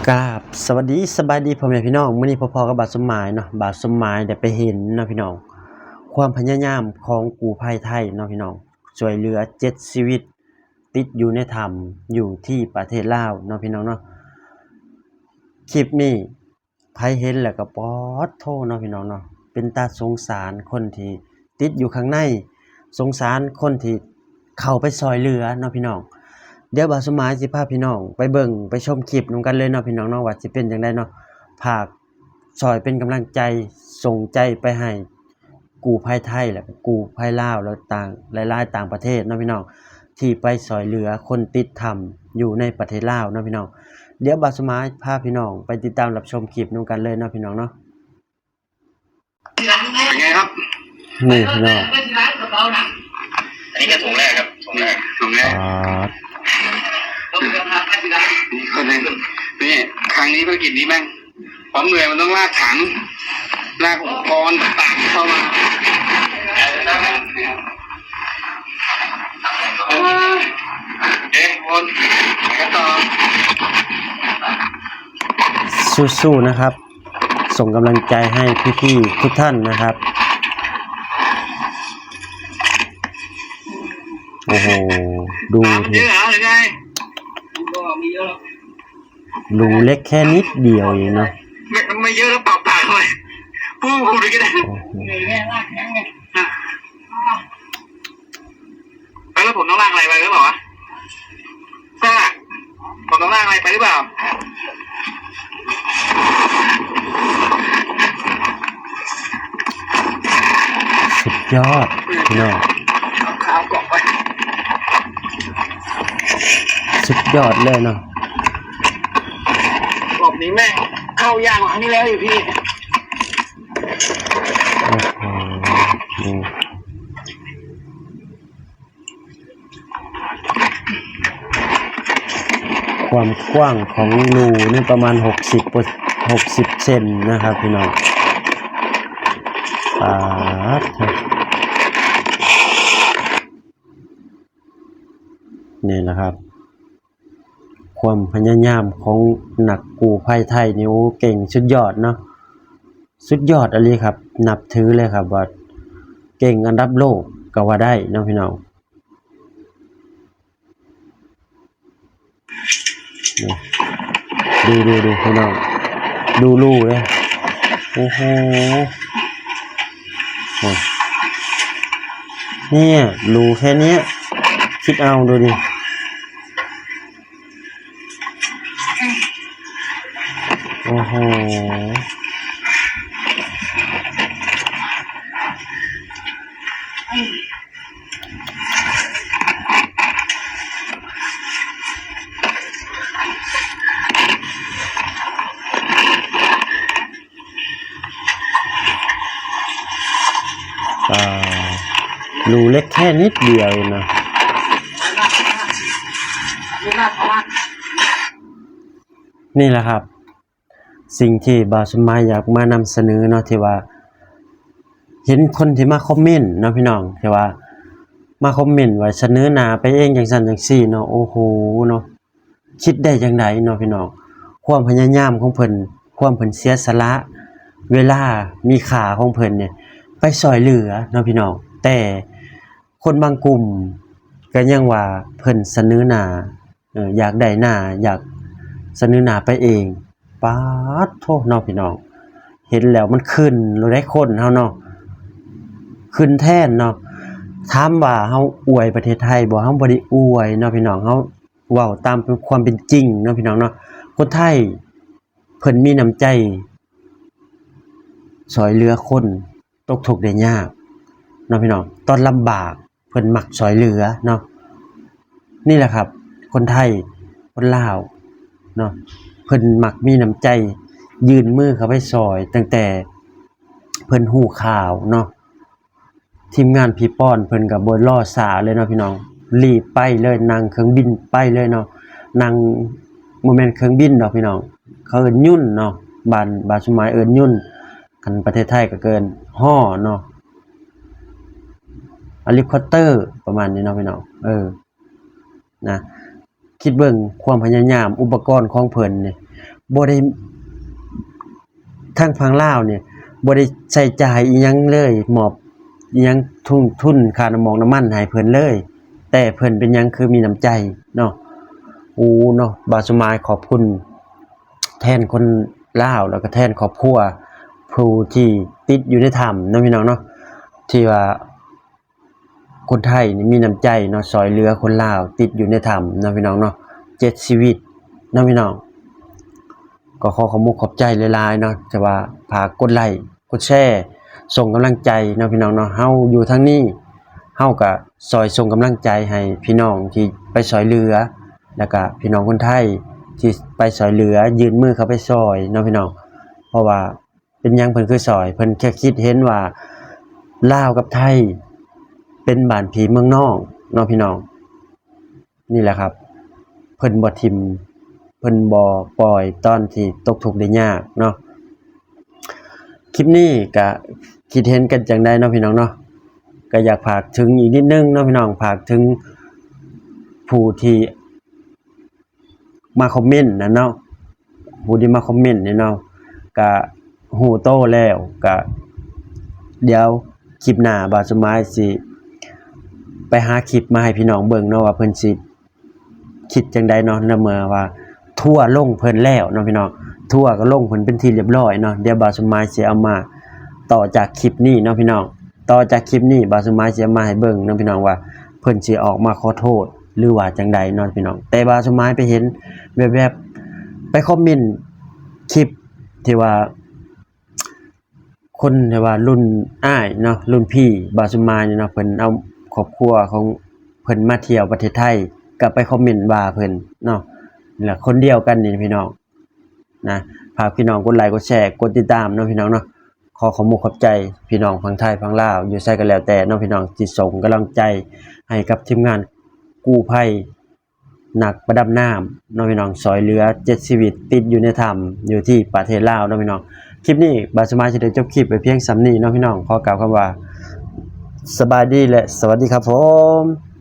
กราบสวัสดีสบายดีพ่อแม่พี่น้องมื้อนี้พ่อๆกับบาทสมหมายเนาะบาทสมหมายได้ไปเห็นเนาะพี่น้องความพยายามของกู้ภัยไทยเนาะพี่น้องช่วยเหลือ7ชีวิตติดอยู่ในถ้ำอยู่ที่ประเทศลาวเนาะพี่น้องเนาะคลิปนี้ใครเห็นแล้วก็ปอดโทเนาะพี่น้องเนาะเป็นตาสงสารคนที่ติดอยู่ข้างในสงสารคนที่เข้าไปช่วยเหลือเนาะพี่น้องเดี๋ยวบาสมหมายสิพาพี่น้องไปเบิ่งไปชมคลิปนำกันเลยเนาะพี่น้องเนาะว่าสิเป็นจังได๋เนาะฝากช่วยเป็นกำลังใจส่งใจไปให้กู้ภัยไทยและกู้ภัยลาวแล้วต่างหลายๆต่างประเทศเนาะพี่น้องที่ไปช่วยเหลือคนติดถ้ำอยู่ในประเทศลาวเนาะพี่น้องเดี๋ยวบาสมหมายพาพี่น้องไปติดตามรับชมคลิปนำกันเลยเนาะพี่น้องเนาะเป็นไงครับนี่พี่น้องอันนี้ก็ถุงแรกครับถุงแรกนี่คนนึงนี่ครั้งนี้ภารกิจนี้แม่งความเหนื่อยมันต้องลากถังลากอุปกรณ์ต่างๆเข้ามาคนกันต่อสู้ๆนะครับส่งกำลังใจให้พี่ๆทุกท่านนะครับโอ้โหดูเยอะเหรอหรือไงก็มีเยอะรูเล็กแค่นิดเดียวเองเนาะไม่เยอะแล้วเปล่าปากเลยพูดเลยก็ได้แล้วผมต้องลากอะไรไปหรือเปล่าก็ผมต้องลากอะไรไปหรือเปล่าสุดยอดพี่น้องข้าวกล่องไปสุดยอดเลยเนาะรอบนี้แม่เข้ายากกว่าครั้งที่แล้วอยู่พี่ความกว้างของรูนี่ประมาณ60เซนนะครับพี่น้องนี่นะครับความพยายามของนักกู้ภัยไทยนี่โอ้เก่งสุดยอดเนาะสุดยอดอะไรครับนับถือเลยครับว่าเก่งอันดับโลกก็ว่าได้เนาะพี่น้องดูพี่น้องดูรูเลยโอ้โหเนี่ยรูแค่นี้คิดเอาดูดิโอ้โหรูเล็กแค่นิดเดียวนะนี่แหละครับสิ่งที่บาสมายอยากมานำเสนอเนาะที่ว่าเห็นคนที่มาคอมเมนต์เนาะพี่น้องที่ว่ามาคอมเมนต์ว่าเสนอหน้าไปเองจังซั่นจังซี่เนาะโอ้โหเนาะคิดได้จังไดเนาะพี่น้องความพยายามของเพิ่นความเพิ่นเสียสละเวลามีค่าของเพิ่นเนี่ยไปช่วยเหลือเนาะพี่น้องแต่คนบางกลุ่มก็ยังว่าเพิ่นเสนอหน้าอยากได้หน้าอยากเสนอหน้าไปเองป๊าดโทเนาะพี่น้องเห็นแล้วมันขึ้นเราได้คนเฮาเนาะขึ้นแท่นเนาะถามว่าเฮาอวยประเทศไทยบ่เฮาบ่ได้อวยเนาะพี่น้องเฮาเว้าตามความเป็นจริงเนาะพี่น้องเนาะคนไทยเพิ่นมีน้ำใจช่วยเหลือคนตกทุกข์ได้ยากเนาะพี่น้องตอนลำบากเพิ่นมักช่วยเหลือเนาะนี่แหละครับคนไทยคนลาวเนาะเพิ่นมักมีน้ำใจยื่นมือเข้าไปช่วยตั้งแต่เพิ่นฮู้ข่าวเนาะทีมงานพี่ป้อนเพิ่นก็บ่รอช้าเลยเนาะพี่น้องรีบไปเลยนั่งเครื่องบินไปเลยเนาะนั่งบ่แม่นเครื่องบินดอกพี่น้องเขาเอิ้นยุ่นเนาะบ้านสมัยเอิ้นยุ่นคันประเทศไทยก็เกินฮ้อเนาะเฮลิคอปเตอร์ประมาณนี้เนาะพี่น้องนะคิดเบิ่งความพยายามอุปกรณ์ของเพิ่นนี่ บ่ได้ทางฝั่งลาวเนี่ยบ่ได้ใช้จ่ายอีหยังเลยมอบอีหยังทุนค่าน้ำมองน้ำมันให้เพิ่นเลย แต่เพิ่นเป็นหยังคือมีน้ำใจเนาะเนาะบาสมายขอบคุณแทนคนลาวแล้วก็แทนครอบครัวผู้ที่ติดอยู่ในถ้ำเนาะพี่น้องเนาะที่ว่าคนไทยนี่มีน้ำใจเนาะช่วยเหลือคนลาวติดอยู่ในถ้ำเนาะพี่น้องเนาะ7ชีวิตเนาะพี่น้องก็ขอขอบใจหลายๆเนาะแต่ว่าฝากกดไลค์กดแชร์ส่งกำลังใจเนาะพี่น้องเนาะเฮาอยู่ทางนี้เฮาก็ส่งกำลังใจให้พี่น้องที่ไปช่วยเหลือแล้วก็พี่น้องคนไทยที่ไปช่วยเหลือยื่นมือเข้าไปช่วยเนาะพี่น้องเพราะว่าเป็นหยังเพิ่นคือช่วยเพิ่นแค่คิดเห็นว่าลาวกับไทยเป็นบ้านพี่เมืองน้องเนาะพี่น้องนี่แหละครับเพิ่นบ่ทิ่มเพิ่นบ่ปล่อยตอนที่ตกทุกข์ได้ยากเนาะคลิปนี้ก็คิดเห็นกันจังได๋เนาะพี่น้องเนาะก็อยากฝากถึงอีกนิดนึงเนาะพี่น้องฝากถึงผู้ที่มาคอมเมนต์นะเนาะผู้ที่มาคอมเมนต์เนี่ยเนาะก็ฮู้โตแล้วก็เดี๋ยวคลิปหน้าบ่าวสมายสิไปหาคลิปมาให้พี่น้องเบิ่งเนาะว่าเพิ่นสิคิดจังไดเนาะในเมื่อว่าทั่วลงเพิ่นแล้วเนาะพี่น้องทั่วก็ลงเพิ่นเป็นที่เรียบร้อยเนาะเดี๋ยวบ่าวสมายสิเอามาต่อจากคลิปนี้เนาะพี่น้องต่อจากคลิปนี้บ่าวสมายสิเอามาให้เบิ่งเนาะพี่น้องว่าเพิ่นสิออกมาขอโทษหรือว่าจังใดเนาะพี่น้องแต่บ่าวสมายไปเห็นแวบๆไปคอมเมนต์คลิปที่ว่าคนที่ว่ารุ่นอ้ายเนาะรุ่นพี่บ่าวสมายนี่เนาะเพิ่นเอาครอบครัวของเพิ่นมาเที่ยวประเทศไทยก็ไปคอมเมนต์ว่าเพิ่นเนาะนี่แหละคนเดียวกันนี่พี่น้องนะฝากพี่น้องกดไลค์กดแชร์กดติดตามเนาะพี่น้องเนาะขอขอบใจพี่น้องฝั่งไทยฝั่งลาวอยู่ไสก็แล้วแต่เนาะพี่น้องที่ส่งกำลังใจให้กับทีมงานกู้ภัยนักประดาน้ำเนาะพี่น้องช่วยเหลือ7ชีวิตติดอยู่ในถ้ำอยู่ที่ประเทศลาวเนาะพี่น้องคลิปนี้บ่าวสมายสิได้จบคลิปไปเพียงส่ำนี้เนาะพี่น้องขอกล่าวคำว่าสบายดีและสวัสดีครับผม